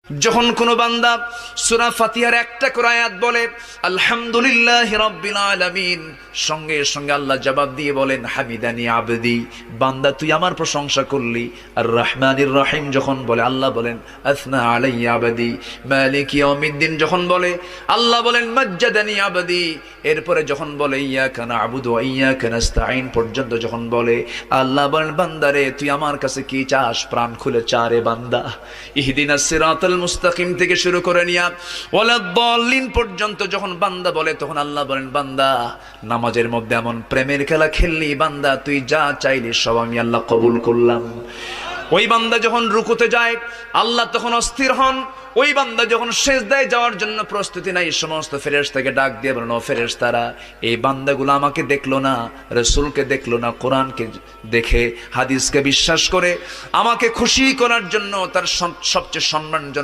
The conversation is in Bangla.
যখন কোনো বান্দা সূরা ফাতিহার একটা করে আয়াত বলে আলহামদুলিল্লাহি রাব্বিল আলামিন, সঙ্গে সঙ্গে আল্লাহ জবাব দিয়ে বলেন হামিদানি আবদি, বান্দা তুই আমার প্রশংসা করলি। আর রহমানির রহিম যখন বলে আল্লাহ বলেন আসনা আলাইয়া আবদি। মালিক ইয়াউমিদ্দিন যখন বলে আল্লাহ বলেন মাজ্জাদানি আবদি। এরপরে যখন বলে ইয়াকা না'বুদু ওয়া ইয়াকা নাস্তাঈন পর্যন্ত যখন বলে আল্লাহ বলেন বান্দারে তুই আমার কাছে কি চাস, প্রাণ খুলে চারে বান্দা। ইহদিনাস সিরাতাল মুস্তাকিম থেকে শুরু করে নিয়া ওয়ালাদ-দাল্লিন পর্যন্ত যখন বান্দা বলে তখন আল্লাহ বলেন বান্দা নামাজের মধ্যে এমন প্রেমের খেলা খেললি বান্দা, তুই যা চাইলি সব আমি আল্লাহ কবুল করলাম। ওই বান্দা যখন রুকুতে যায় আল্লাহ তখন অস্থির হন। ওই বান্দা যখন সিজদায় যাওয়ার জন্য প্রস্তুতি নাই, সমস্ত ফেরেশতাকে ডাক দিয়ে বলেন ও ফেরেশতারা, এই বান্দাগুলো আমাকে দেখলো না, রাসূলকে দেখলো না, কোরআনকে দেখে হাদিসকে বিশ্বাস করে আমাকে খুশি করার জন্য তার সবচেয়ে সম্মানজনক